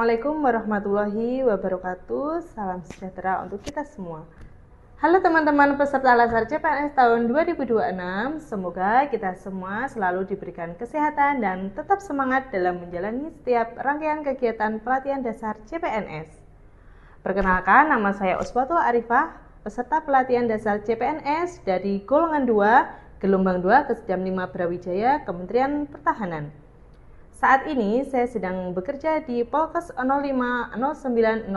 Assalamualaikum warahmatullahi wabarakatuh. Salam sejahtera untuk kita semua. Halo teman-teman peserta Latsar CPNS tahun 2026. Semoga kita semua selalu diberikan kesehatan dan tetap semangat dalam menjalani setiap rangkaian kegiatan pelatihan dasar CPNS. Perkenalkan, nama saya Uswatul Arifah, peserta pelatihan dasar CPNS dari golongan 2, gelombang 2, Kesedam 5 Brawijaya, Kementerian Pertahanan. Saat ini saya sedang bekerja di Polkes 050909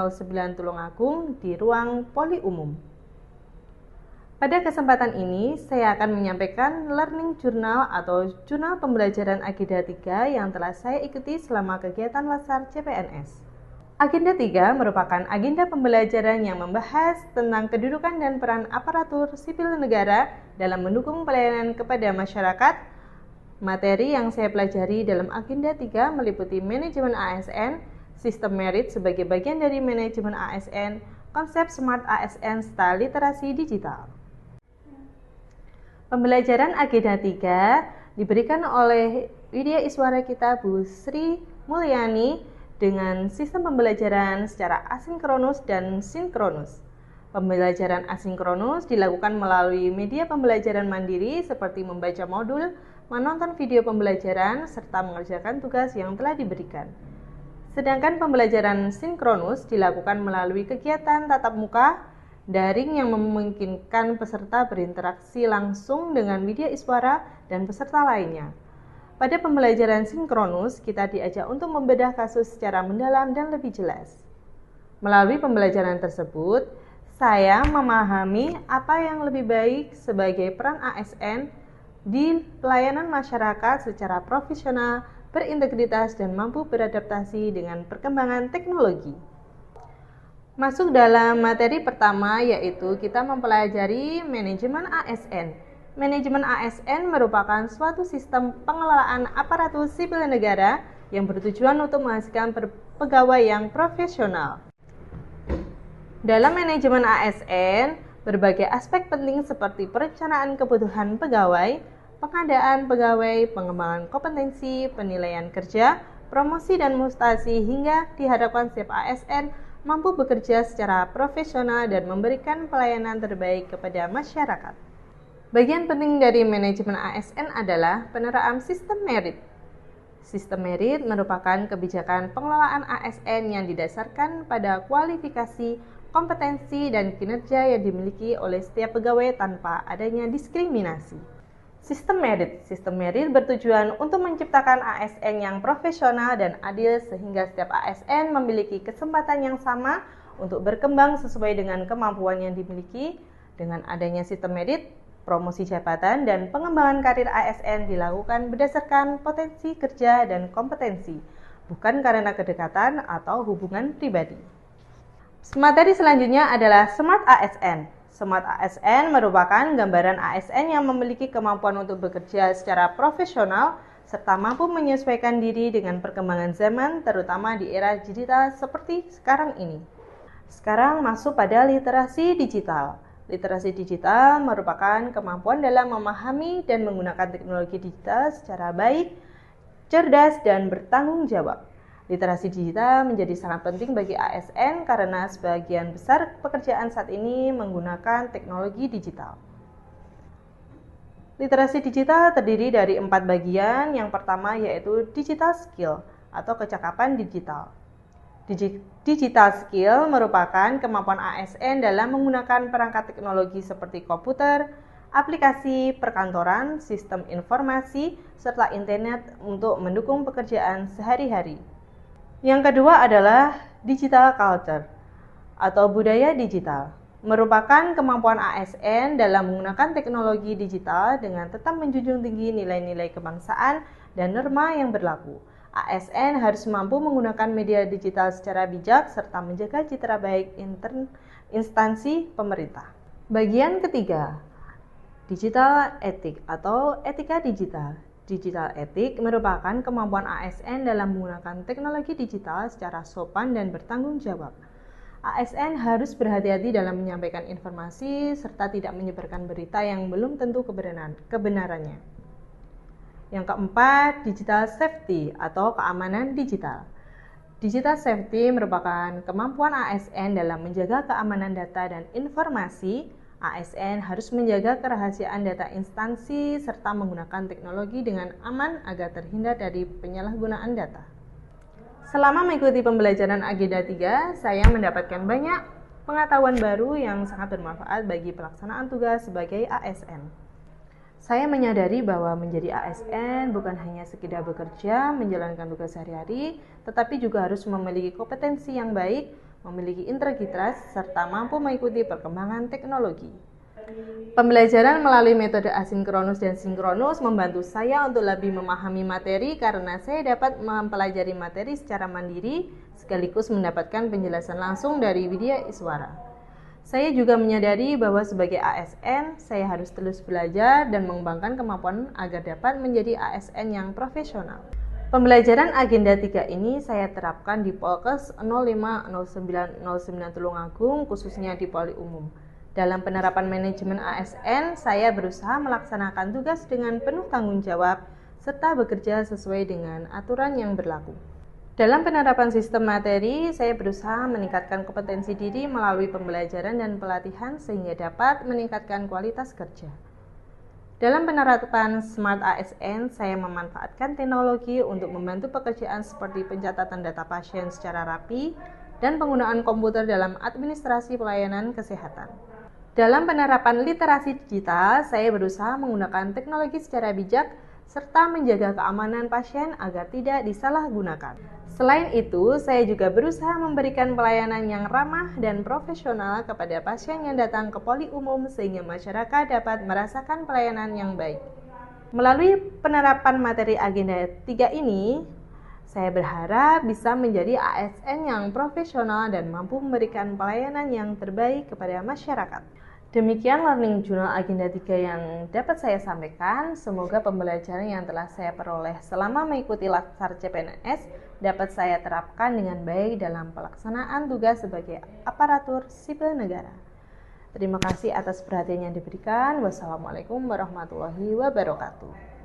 Tulungagung di ruang poli umum. Pada kesempatan ini saya akan menyampaikan learning journal atau jurnal pembelajaran Agenda 3 yang telah saya ikuti selama kegiatan Latsar CPNS. Agenda 3 merupakan agenda pembelajaran yang membahas tentang kedudukan dan peran aparatur sipil negara dalam mendukung pelayanan kepada masyarakat. Materi yang saya pelajari dalam Agenda 3 meliputi manajemen ASN, sistem merit sebagai bagian dari manajemen ASN, konsep smart ASN, serta literasi digital. Pembelajaran Agenda 3 diberikan oleh Widya Iswara kita Bu Sri Mulyani dengan sistem pembelajaran secara asinkronus dan sinkronus. Pembelajaran asinkronus dilakukan melalui media pembelajaran mandiri seperti membaca modul, menonton video pembelajaran, serta mengerjakan tugas yang telah diberikan. Sedangkan pembelajaran sinkronus dilakukan melalui kegiatan tatap muka, daring yang memungkinkan peserta berinteraksi langsung dengan Widya Iswara dan peserta lainnya. Pada pembelajaran sinkronus, kita diajak untuk membedah kasus secara mendalam dan lebih jelas. Melalui pembelajaran tersebut, saya memahami apa yang lebih baik sebagai peran ASN di pelayanan masyarakat secara profesional, berintegritas, dan mampu beradaptasi dengan perkembangan teknologi. Masuk dalam materi pertama, yaitu kita mempelajari manajemen ASN. Manajemen ASN merupakan suatu sistem pengelolaan aparatur sipil negara yang bertujuan untuk menghasilkan pegawai yang profesional. Dalam manajemen ASN, berbagai aspek penting seperti perencanaan kebutuhan pegawai, pengadaan pegawai, pengembangan kompetensi, penilaian kerja, promosi dan mutasi hingga diharapkan setiap ASN mampu bekerja secara profesional dan memberikan pelayanan terbaik kepada masyarakat. Bagian penting dari manajemen ASN adalah penerapan sistem merit. Sistem merit merupakan kebijakan pengelolaan ASN yang didasarkan pada kualifikasi, kompetensi, dan kinerja yang dimiliki oleh setiap pegawai tanpa adanya diskriminasi. Sistem merit bertujuan untuk menciptakan ASN yang profesional dan adil sehingga setiap ASN memiliki kesempatan yang sama untuk berkembang sesuai dengan kemampuan yang dimiliki. Dengan adanya sistem merit, promosi jabatan dan pengembangan karir ASN dilakukan berdasarkan potensi kerja dan kompetensi, bukan karena kedekatan atau hubungan pribadi. Materi selanjutnya adalah Smart ASN. Smart ASN merupakan gambaran ASN yang memiliki kemampuan untuk bekerja secara profesional serta mampu menyesuaikan diri dengan perkembangan zaman, terutama di era digital seperti sekarang ini. Sekarang masuk pada literasi digital. Literasi digital merupakan kemampuan dalam memahami dan menggunakan teknologi digital secara baik, cerdas, dan bertanggung jawab. Literasi digital menjadi sangat penting bagi ASN karena sebagian besar pekerjaan saat ini menggunakan teknologi digital. Literasi digital terdiri dari 4 bagian. Yang pertama yaitu digital skill atau kecakapan digital. Digital skill merupakan kemampuan ASN dalam menggunakan perangkat teknologi seperti komputer, aplikasi perkantoran, sistem informasi, serta internet untuk mendukung pekerjaan sehari-hari. Yang kedua adalah digital culture atau budaya digital. Merupakan kemampuan ASN dalam menggunakan teknologi digital dengan tetap menjunjung tinggi nilai-nilai kebangsaan dan norma yang berlaku. ASN harus mampu menggunakan media digital secara bijak serta menjaga citra baik instansi pemerintah. Bagian ketiga, digital etik atau etika digital. Digital etik merupakan kemampuan ASN dalam menggunakan teknologi digital secara sopan dan bertanggung jawab. ASN harus berhati-hati dalam menyampaikan informasi serta tidak menyebarkan berita yang belum tentu kebenarannya. Yang keempat, digital safety atau keamanan digital. Digital safety merupakan kemampuan ASN dalam menjaga keamanan data dan informasi. ASN harus menjaga kerahasiaan data instansi serta menggunakan teknologi dengan aman agar terhindar dari penyalahgunaan data. Selama mengikuti pembelajaran Agenda 3, saya mendapatkan banyak pengetahuan baru yang sangat bermanfaat bagi pelaksanaan tugas sebagai ASN. Saya menyadari bahwa menjadi ASN bukan hanya sekedar bekerja, menjalankan tugas sehari-hari, tetapi juga harus memiliki kompetensi yang baik, memiliki integritas, serta mampu mengikuti perkembangan teknologi. Pembelajaran melalui metode asinkronus dan sinkronus membantu saya untuk lebih memahami materi karena saya dapat mempelajari materi secara mandiri sekaligus mendapatkan penjelasan langsung dari Widya Iswara. Saya juga menyadari bahwa sebagai ASN, saya harus terus belajar dan mengembangkan kemampuan agar dapat menjadi ASN yang profesional. Pembelajaran Agenda 3 ini saya terapkan di Polkes 050909 Tulungagung, khususnya di Poli Umum. Dalam penerapan manajemen ASN, saya berusaha melaksanakan tugas dengan penuh tanggung jawab serta bekerja sesuai dengan aturan yang berlaku. Dalam penerapan sistem materi, saya berusaha meningkatkan kompetensi diri melalui pembelajaran dan pelatihan sehingga dapat meningkatkan kualitas kerja. Dalam penerapan Smart ASN, saya memanfaatkan teknologi untuk membantu pekerjaan seperti pencatatan data pasien secara rapi dan penggunaan komputer dalam administrasi pelayanan kesehatan. Dalam penerapan literasi digital, saya berusaha menggunakan teknologi secara bijak serta menjaga keamanan pasien agar tidak disalahgunakan. Selain itu, saya juga berusaha memberikan pelayanan yang ramah dan profesional kepada pasien yang datang ke poli umum sehingga masyarakat dapat merasakan pelayanan yang baik. Melalui penerapan materi Agenda 3 ini, saya berharap bisa menjadi ASN yang profesional dan mampu memberikan pelayanan yang terbaik kepada masyarakat. Demikian Learning Journal Agenda 3 yang dapat saya sampaikan. Semoga pembelajaran yang telah saya peroleh selama mengikuti Latsar CPNS dapat saya terapkan dengan baik dalam pelaksanaan tugas sebagai aparatur sipil negara. Terima kasih atas perhatian yang diberikan. Wassalamualaikum warahmatullahi wabarakatuh.